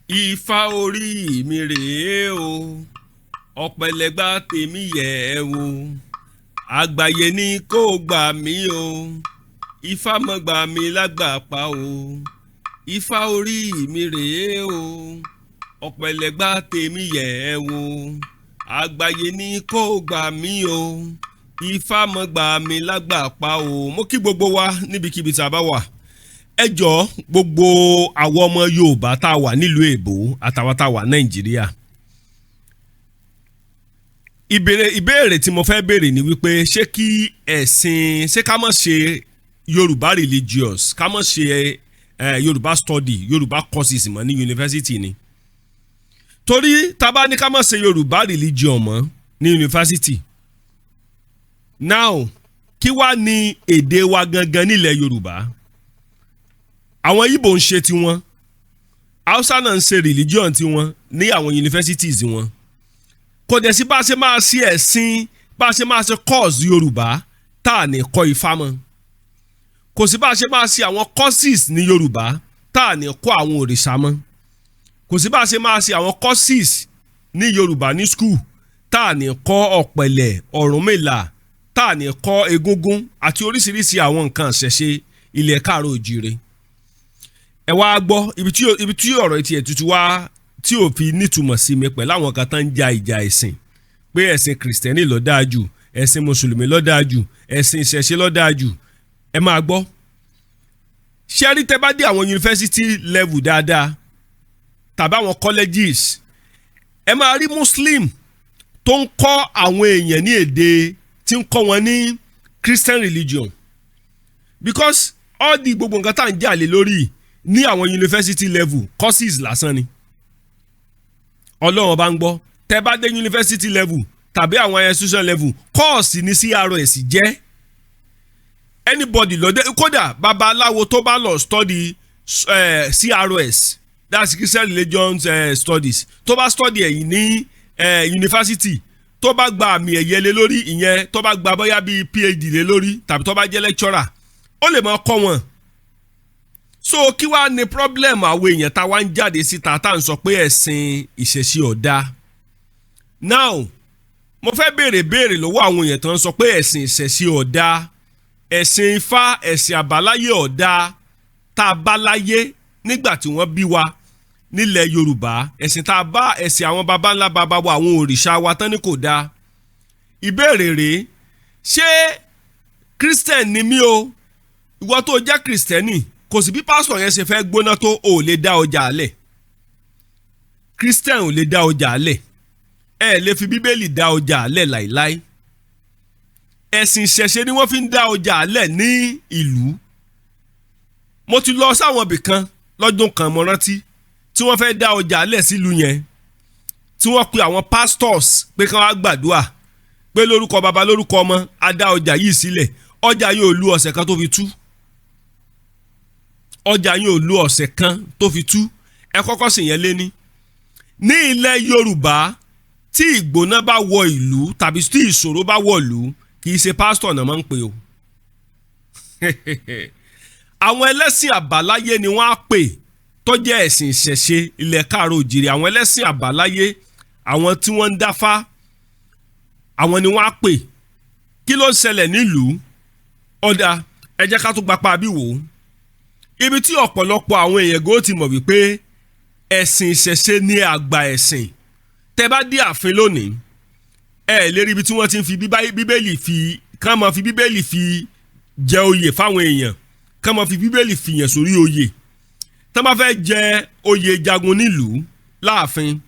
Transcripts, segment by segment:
Ifá orí mi rèé o, ọ̀pẹ̀lẹ̀gbà tèmi yẹ̀ ẹ́ wò, àgbáyé ni kò gbà mí o, Ifá mọ́ gbà mí lágbàpá o, Ifá orí mi rèé o, ọ̀pẹ̀lẹ̀gbà tèmi yẹ̀ ẹ́ wò, àgbáyé ni kò gbà mí o, Ifá mọ́ gbà mí lágbàpá o. Mo kí gbogbo wa níbikíbi tá a bá wà. Ẹ jọ̀ọ́ gbogbo àwọn ọmọ Yorùbá tá a wà nílùú èbó àtàwọn tá a wà Nàìjíríà. Ìbéèrè tí mo fẹ́ béèrè ni wípé ṣé ká má ṣe Yorùbá religious, ká má ṣe Yorùbá study, Yorùbá courses mọ́ ní yunifásitì ni. Torí tá bá ní ká má ṣe Yorùbá religion mọ́ ní yunifásitì. Now kí wá ní èdè wa gangan nílẹ̀ Yorùbá? Àwọn Ìgbò ń ṣe tiwọn, Hausa náà ń ṣe religion tiwọn ní àwọn universities wọn. Kò dẹ̀ sí bá ṣe máa ṣe ẹ̀sìn, bá ṣe máa ṣe course Yorùbá tá à ní kọ́ Ifá mọ́. Kò sí bá ṣe máa ṣe àwọn courses ní Yorùbá tá à ní kọ́ àwọn òrìṣà mọ́. Kò sí bá ṣe máa ṣe àwọn courses ní Yorùbá ní school tá à ní kọ́ Ọ̀pẹ̀lẹ̀, Ọ̀rúnmìlà, tá à ní kọ́ Egúngún àti oríṣiríṣi àwọn nǹkan ìṣẹ̀ṣe ilẹ̀ Káàárọ̀ Oòjíire. Ẹ wá gbọ́ ibi tí ọ̀rọ̀ etí ẹ̀ tuntun wá tí ò fi nítumọ̀ sí mi pẹ̀lú àwọn kan tán ń ja ìjà ẹ̀sìn pé ẹ̀sìn kìrìsìtẹ́nì ló dáa jù, ẹ̀sìn mùsùlùmí ló dáa jù, ẹ̀sìn ìṣẹ̀ṣe ló dáa jù. Ẹ máa gbọ́. Ṣé rí tẹ́ bá dé àwọn university level dáadáa tàbí àwọn colleges, ẹ máa rí Muslim tó ń kọ́ àwọn èèyàn ní èdè tí ń kọ́ wọn ní Christian religion, because all the gbogbo nǹkan tá à ń jà lé lórí ní àwọn university level courses lásán ni. Ọlọ́run bá ń gbọ́, tẹ́ bá dé university level tàbí àwọn institution level course ní CRS jẹ́. Anybody lọ dé, kódà babaláwo tó bá lọ study CRS, that's Christian religion studies, tó bá study ẹ̀yìn ní university, tó bá gba àmì ẹ̀yẹ lé lórí ìyẹn, tó bá gba bóyá bíi PhD lé lórí tàbí tó bá jẹ́ lecturer, ó lè máa kọ́ wọn. So kí wá ní problem àwọn èèyàn tá wá ń jáde síta tá à ń sọ pé ẹ̀sìn ìṣẹ̀ṣe ọ̀dà. Now mo fẹ́ béèrè lọ́wọ́ àwọn èèyàn tó ń sọ pé ẹ̀sìn ìṣẹ̀ṣe ọ̀dà, ẹ̀sìn Ifá, ẹ̀sìn àbáláyé ọ̀dà tá a bá láyé nígbà tí wọ́n bí wa nílẹ̀ Yorùbá, ẹ̀sìn tá a bá ẹ̀sìn àwọn baba ńlá baba wa, àwọn òrìṣà wa tán ní kò dáa. Ìbéèrè rèé, ṣé Christian ni mí o? Ìwọ tó jẹ́ Kristẹni, kò sí bí pásítọ̀ yẹn ṣe fẹ́ gbóná tó o lè dá ọjà alẹ̀. Christian ò lè dá ọjà alẹ̀. Ẹ lè fi Bíbélì dá ọjà alẹ̀ láìláì. Ẹ̀sìn ìṣẹ̀ṣe ni wọ́n fi ń dá ọjà alẹ̀ ní ìlú. Mo ti lọ sáwọn ibì kan lọ́dún kan mo rántí tí wọ́n fẹ́ dá ọjà alẹ̀ sílùú yẹn, tí wọ́n pe àwọn pastors pé kí wọ́n á gbàdúrà pé lórúkọ baba lórúkọ ọmọ á dá ọjà yìí sílẹ̀. Ọjà yìí ò lu ọ̀sẹ̀ kan tó fi tú. Ọjà yìí ò lu ọ̀sẹ̀ kan tó fi tú. Ẹ kọ́kọ́ sì yẹn lé ní. Ní ilẹ̀ Yorùbá tí ìgbóná bá wọ ìlú tàbí tí ìṣòro bá wọ ìlú, kì í ṣe pásítọ̀ náà máa ń pè o. Àwọn ẹlẹ́sìn àbáláyé ni wọ́n á pè tó jẹ́ ẹ̀sìn ìṣẹ̀ṣe ilẹ̀ Káàárọ̀ Oòjíire. Àwọn ẹlẹ́sìn àbáláyé, àwọn tí wọ́n ń dáfá, àwọn ni wọ́n á pè. Kí ló ń ṣẹlẹ̀ nílùú? Ọ̀dà ẹ jẹ́ ká tó gbapá bí wò ó. Ibi tí ọ̀pọ̀lọpọ̀ àwọn èèyàn gò ti mọ̀ wípé ẹ̀sìn ìṣẹ̀ṣe ní àgbà ẹ̀sìn. Tẹ́ bá dé ààfin lónìí, ẹ lè rí ibi tí wọ́n ti ń fi Bíbélì fi, kán máa fi Bíbélì fi jẹ oyè fáwọn èèyàn, kán máa fi Bíbélì fi yàn sórí oyè. Tán bá fẹ́ jẹ oyè jagun nílùú láàfin,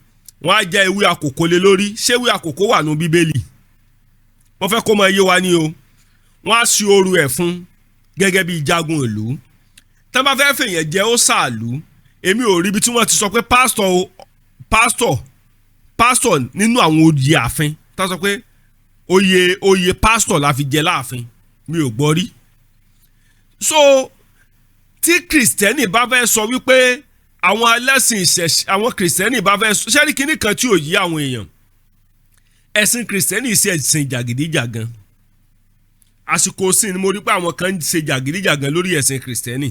wọ́n á jẹ ewé àkókò lé lórí. Ṣé ewé àkókò wà nínú Bíbélì? Wọ́n fẹ́ kó máa yé wa ní o. Wọ́n á ṣe oru ẹ̀ fún gẹ́gẹ́ bí jagun ìlú. Tán bá fẹ́ fèèyàn jẹ́ ó sàálù, èmi ò rí ibi tí wọ́n ti sọ pé pásítọ̀ nínú àwọn oyè ààfin tá sọ pé oyè pásítọ̀ la fi jẹ láàfin. Mi ò gbọ́ rí. So tí Kristẹni bá fẹ́ sọ wípé àwọn ẹlẹ́sìn ìṣẹ̀ṣe, àwọn Kristẹni bá fẹ́ sọ, ṣẹ́rí kíní kan tí ò yí àwọn èèyàn. Ẹ̀sìn Kristẹni ṣe ẹ̀sìn jàgídíjàgan. Àsìkò sí ni mo rí pé àwọn kan ń ṣe jàgídíjàgan lórí ẹ̀sìn Kristẹni.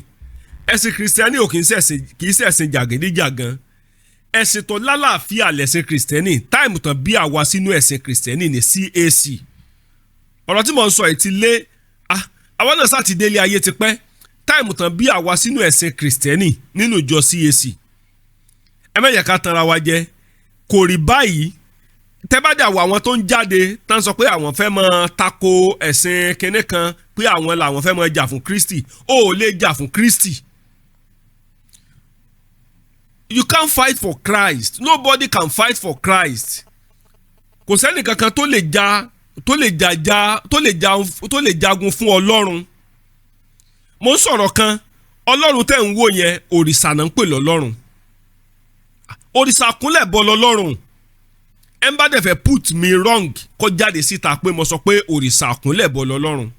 Ẹ̀sìn Kristẹni ò kì í ṣẹ̀sìn jàgídíjàgan. ẹ̀sìn tó lálàáfíà lẹ̀sìn kìrìsìtẹ́nì táìmù tán bí àwa sínú ẹ̀sìn kìrìsìtẹ́nì ní CAC ọ̀rọ̀ tí mo ń sọ yìí ti lé àwọn náà sáti délé ayé ti pẹ́ táìmù tán bí àwa sínú ẹ̀sìn kìrìsìtẹ́nì nínú ìjọ CAC ẹ má yẹ ká tanra wa jẹ kò rí báyìí tẹ́bàdà wọ àwọn tó ń jáde tán sọ pé àwọn fẹ́ máa tako ẹ̀sìn kinní kan pé àwọn làwọn fẹ́ máa jà fún Kristi ó lè jà fún Kristi. You can't fight for Christ. Nobody can fight for Christ. Kò sẹ́ni kankan tó lè jagun fún Ọlọ́run. Mo ń sọ̀rọ̀ kan Ọlọ́run tẹ́ ń wò yẹn òrìṣà náà ń pè lọ́lọ́run. Òrìṣà kúnlẹ̀ bọ lọ́lọ́run. Ẹ ń bá dẹ̀ fẹ́ put me wrong kó jáde síta pé mo sọ pé òrìṣà kúnlẹ̀ bọ lọ́lọ́run.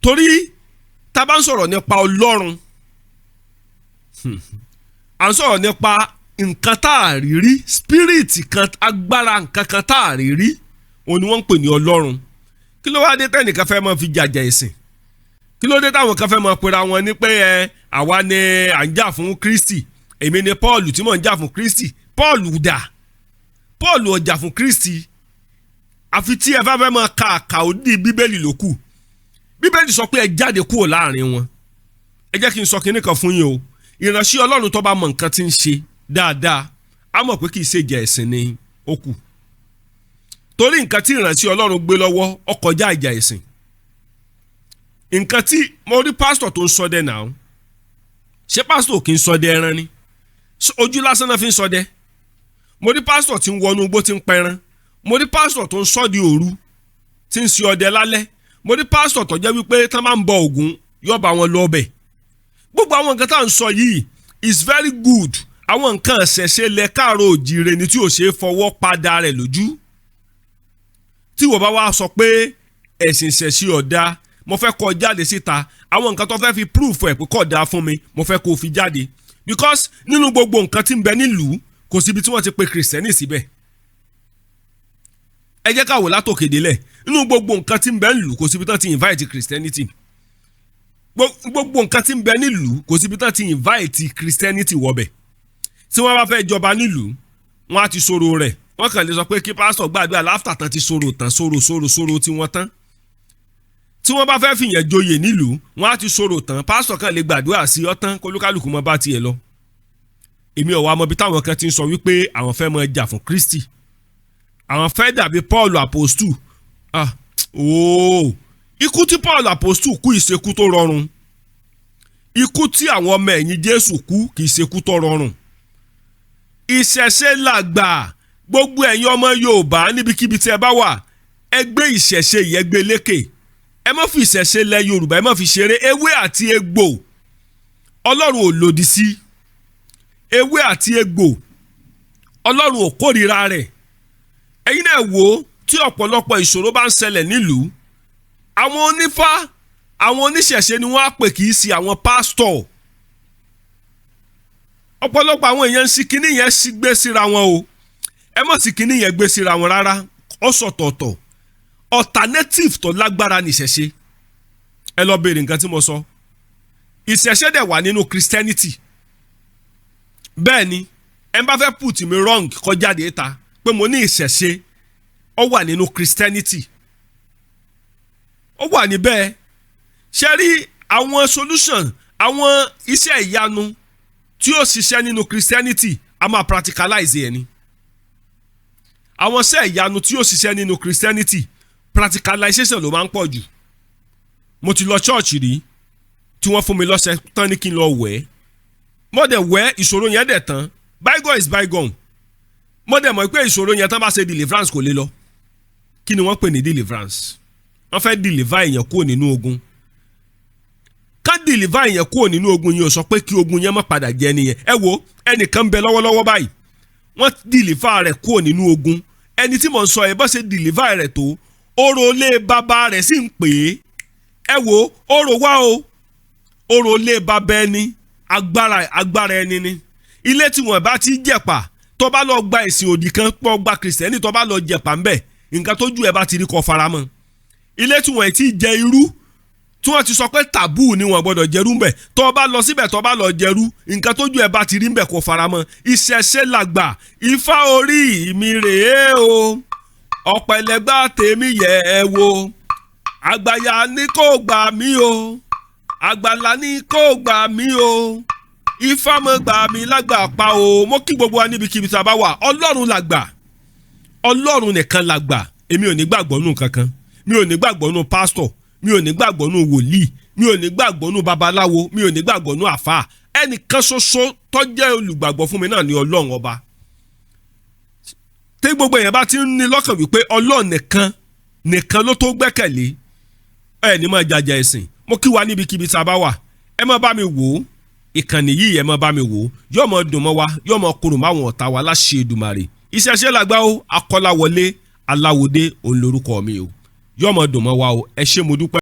Torí tá bá ń sọ̀rọ̀ nípa Ọlọ́run à ń sọ̀rọ̀ nípa nǹkan tá a rí rí spirit kan agbára nǹkan kan tá a rí rí òun ni wọ́n ń pè ní Ọlọ́run. Kí ló wá dé tẹ́nìkan fẹ́ máa fi jàjà ẹ̀sìn? Kí ló dé táwọn kan fẹ́ máa pera wọn ní pé àwa ni à ń jà fún Kristi, èmi ni Paul tí mò ń jà fún Kristi? Paul dà, Paul ò jà fún Kristi. Àfi tí ẹ bá fẹ́ máa ka àkàòdì Bíbélì ló kù. Bíbélì sọ pé ẹ jáde kúrò láàrin wọn. Ẹ jẹ́ kí n sọ kinní kan fún yín o. Ìránṣẹ́ Ọlọ́run tó bá mọ nǹkan tí ń ṣe dáadáa á mọ̀ pé kì í ṣe ìjà ẹ̀sìn ni ó kù. Torí nǹkan tí ìránṣẹ́ Ọlọ́run gbé lọ́wọ́ ó kọjá ìjà ẹ̀sìn. Nǹkan tí mo rí pásítọ̀ tó ń ṣọdẹ náà, ṣé pásítọ̀ kì í ṣọdẹ ẹran ni? Ojú lásán náà fi ń ṣọdẹ. Mo rí pásítọ̀ tí ń wọnú igbó tí ń pẹran. Mo rí pásítọ̀ tó ń ṣọ́di òru tí ń ṣe ọdẹ lálẹ́. Mo rí pásítọ̀ tó jẹ́ wípé tán máa ń bọ Ògún yóò bá wọn lọ ọbẹ̀. Gbogbo àwọn nǹkan tá à ń sọ yìí is very good. Àwọn nǹkan ṣẹ̀ṣẹ̀ lẹ káàró òjìire ni tí ò ṣe é fọwọ́ padà rẹ̀ lójú. Tí wọ́n bá wá sọ pé ẹ̀sìn ṣẹ̀ṣẹ̀ ọ̀dà mo fẹ́ kó jáde síta, àwọn nǹkan tó fẹ́ fi proof ẹ̀ pé kó dáa fún mi mo fẹ́ kó fi jáde. Because nínú gbogbo nǹkan tí ń bẹ nílùú kò síbi tí wọ́n ti pe kìrìsìtẹ́nì síbẹ̀. Ẹ jẹ́ ká wò látòkè délẹ̀, nínú gbogbo nǹkan tí ń bẹ nílùú kò síbi tí wọ́n ti invite Christianity. Gbogbo nǹkan tí ń bẹ nílùú kò síbi tí wọ́n ti invite Christianity wọbẹ̀. Tí wọ́n bá fẹ́ jọba nílùú wọ́n á ti sọ̀rọ̀ rẹ̀, wọ́n kàn lè sọ pé kí pásítọ̀ gbàdúrà láfta tán ti sọ̀rọ̀ tán sọ̀rọ̀ tí wọ́n tán. Tí wọ́n bá fẹ́ fìyàn joyè nílùú wọ́n á ti sọ̀rọ̀ tán, pásítọ̀ kan lè gbàdúrà sí ọ̀tán kólúkálùkù mọ́ bá tiẹ̀ lọ. Èmi ò wá mọ̀ bí táwọn kan ti ń sọ wípé àwọn fẹ́ máa jà fún Kristi, àwọn fẹ́ dàbí Paul apostle. Ikú tí Paul apostle kú ìṣekú tó rọrùn. Ikú tí àwọn ọmọ ẹ̀yìn Jésù kú kì í ṣekú tó rọrùn. Ìṣẹ̀ṣe làgbà, gbogbo ẹ̀yin ọmọ Yorùbá níbikíbi tí ẹ bá wà ẹ gbé ìṣẹ̀ṣe yẹn gbé lékè. Ẹ má fi ìṣẹ̀ṣe lẹ Yorùbá, ẹ má fi ṣeré. Ewé àti egbò Ọlọ́run ò lòdì sí. Ewé àti egbò Ọlọ́run ò kórìíra rẹ̀. Ẹ̀yin náà wò tí ọ̀pọ̀lọpọ̀ ìṣòro bá ń ṣẹlẹ̀ nílùú, àwọn onífá àwọn oníṣẹ̀ṣe ni wọ́n á pè kì í sí àwọn pásítọ̀. Ọ̀pọ̀lọpọ̀ àwọn èèyàn ń sí kinní yẹn sí gbé síra wọn o. Ẹ má sí kinní yẹn gbé síra wọn rárá, ó sọ̀tọ̀ọ̀tọ̀. Alternative tó lágbára ní ìṣẹ̀ṣe. Ẹ lọ béèrè nǹkan tí mo sọ. Ìṣẹ̀ṣe dẹ̀ wà nínú Christianity. Bẹ́ẹ̀ ni ẹ bá fẹ́ put me wrong kó jáde ta pé mo ní ìṣẹ̀ṣe ó wà nínú Christianity. Ó wà níbẹ̀. Ṣé rí àwọn solution, àwọn iṣẹ́ ìyanu tí ó ṣiṣẹ́ nínú Christianity a máa practicalize ẹ̀ ni. Àwọn iṣẹ́ ìyanu tí ó ṣiṣẹ́ nínú Christianity practicalization ló máa ń pọ̀ jù. Mo ti lọ church rí tí wọ́n fún mi lọ́sẹ̀ tán ní kí n lọ wẹ̀. Mo dẹ̀ wẹ̀ ìṣòro yẹn dẹ̀ tán. Bygone is bygone. Mo dẹ̀ mọ̀ pé ìṣòro yẹn tán bá ṣe deliverance kò lè lọ. Kí ni wọ́n pè ní deliverance? Wọ́n fẹ́ deliver èèyàn kúrò nínú ogun. Ká deliver èèyàn kúrò nínú ogun yìí ó sọ pé kí ogun yẹn má padà jẹ nìyẹn. Ẹ wo ẹnìkan ń bẹ lọ́wọ́lọ́wọ́ báyìí. Wọ́n deliver rẹ̀ kúrò nínú ogun. Ẹni tí mo ń sọ ẹ bá ṣe deliver rẹ̀ tó orò lé bàbá rẹ̀ sì ń pè é. Ẹ wo orò wá o. Orò lé bàbá ẹni agbára ẹni ni. Ilé tí wọ́n bá ti jẹ̀pà tó bá lọ gba ìsìn òdì kan pọ̀ gba kìrìsìtẹ́nì tó bá lọ jẹ̀pà ń bẹ̀ nǹkan tójú ẹ bá ti rí kọ faramọ́. Ilé tí wọ́n ti jẹ irú tí wọ́n ti sọ pé tàbú ni wọ́n gbọ́dọ̀ jẹrú ń bẹ̀ tó bá lọ síbẹ̀ tó bá lọ jẹrú nǹkan tójú ẹ̀ bá ti rí ń bẹ̀ kó faramọ́ ìṣẹ̀ṣe làgbà ifá orí mi rèé o ọ̀pẹ̀lẹ̀gbà tèmi yẹ̀ ẹ́ wo àgbàyà ni kò gbà mí o àgbàlá ni kò gbà mí o ifá mọ̀ gbà mí lágbà pa o mo kí gbogbo wa níbikíbi tá a bá wà ọlọ́run làgbà ọlọ́run nìkan làgbà èmi ò ní gbàgbọ́ nù kankan mi ò ní gbàgbọ́ nù pásítọ̀ mi ò ní gbàgbọ́ nù wòlíì mi ò ní gbàgbọ́ nù babaláwo mi ò ní gbàgbọ́ nù àfáà ẹnìkan ṣoṣo tó jẹ́ olùgbàgbọ́ fún mi náà ni ọlọ́run ọba tí gbogbo èèyàn bá ti ń ní lọ́kàn wípé ọlọ́run nìkan ló tó gbẹ́kẹ̀lé ẹ ní máa jàjà ẹ̀sìn mo kí wa níbikíbi tá a bá wà ẹ má bá mi wò ó ìkànnì yìí ẹ má bá mi wò ó yóò mọ dùn mọ́ wa yóò mọ korò máwọn ọ̀tá wa láṣẹ Èdùmàrè ìṣẹ̀ṣe làgbà o akọ́láwọlé aláwòdé òun lórúkọ mi o yóò mọ dùn mọ́ wa o ẹ ṣé mo dúpẹ́.